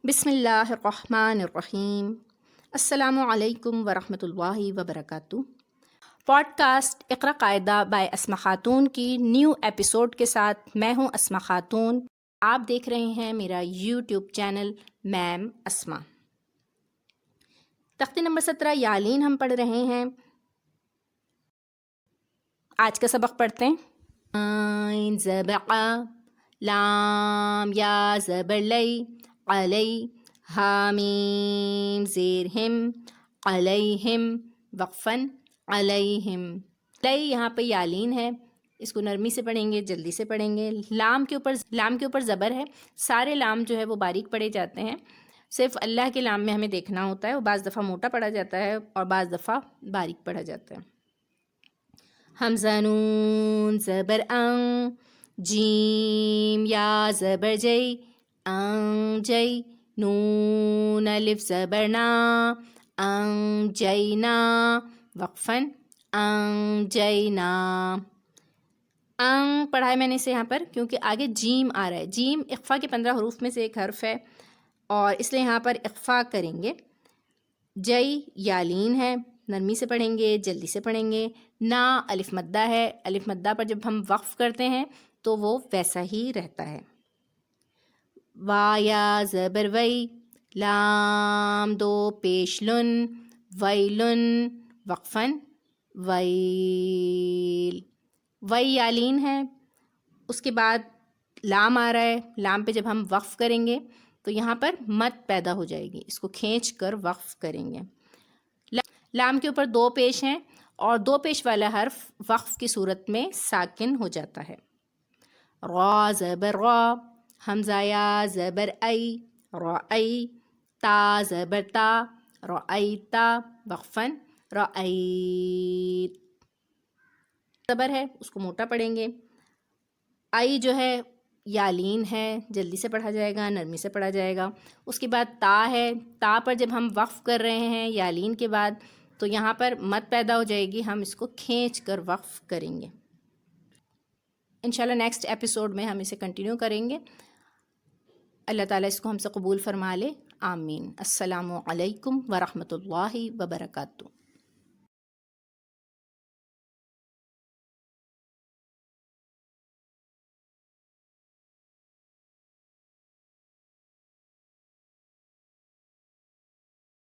بسم اللہ الرحمن الرحیم۔ السلام علیکم ورحمۃ اللہ وبرکاتہ۔ پوڈ کاسٹ اقرا قاعدہ بائی اسما خاتون کی نیو ایپیسوڈ کے ساتھ میں ہوں اسما خاتون۔ آپ دیکھ رہے ہیں میرا یوٹیوب چینل میم اسما۔ تختی نمبر 17 یالین ہم پڑھ رہے ہیں۔ آج کا سبق پڑھتے ہیں۔ عین زبر ع، لام یا زبر لی، علی، حامیم زیر ہم، علیہم، وقفاً علیہم۔ لی یہاں پہ یالین ہے، اس کو نرمی سے پڑھیں گے، جلدی سے پڑھیں گے۔ لام کے اوپر زبر ہے، سارے لام جو ہے وہ باریک پڑھے جاتے ہیں، صرف اللہ کے لام میں ہمیں دیکھنا ہوتا ہے، وہ بعض دفعہ موٹا پڑھا جاتا ہے اور بعض دفعہ باریک پڑھا جاتا ہے۔ حمزہ نون زبر ان، جیم یا زبر جی، ان جی، نون الف زبر نا، ان جینا، وقفاً ان جینا۔ ان پڑھا ہے میں نے اسے یہاں پر کیونکہ آگے جیم آ رہا ہے۔ جیم اخفا کے 15 حروف میں سے ایک حرف ہے اور اس لیے یہاں پر اخفا کریں گے۔ جئی یالین ہے، نرمی سے پڑھیں گے، جلدی سے پڑھیں گے۔ نا الف مدہ ہے، الف مدہ پر جب ہم وقف کرتے ہیں تو وہ ویسا ہی رہتا ہے۔ وا یا زبر وی، لام دو پیش لن، ویلن، وقفاً ویل۔ وی یالین ہے، اس کے بعد لام آ رہا ہے، لام پہ جب ہم وقف کریں گے تو یہاں پر مد پیدا ہو جائے گی، اس کو کھینچ کر وقف کریں گے۔ لام کے اوپر 2 پیش ہیں اور 2 پیش والا حرف وقف کی صورت میں ساکن ہو جاتا ہے۔ را زبر را، حمزہ یا زبر ای، رأی، تا زبر تا، رأیتا، وقفاً رأیت۔ زبر ہے، اس کو موٹا پڑھیں گے۔ ای جو ہے یالین ہے، جلدی سے پڑھا جائے گا، نرمی سے پڑھا جائے گا۔ اس کے بعد تا ہے، تا پر جب ہم وقف کر رہے ہیں یالین کے بعد تو یہاں پر مد پیدا ہو جائے گی، ہم اس کو کھینچ کر وقف کریں گے۔ انشاءاللہ نیکسٹ ایپیسوڈ میں ہم اسے کنٹینیو کریں گے۔ اللہ تعالیٰ اس کو ہم سے قبول فرما لے، آمین۔ السلام علیکم ورحمۃ اللہ وبرکاتہ۔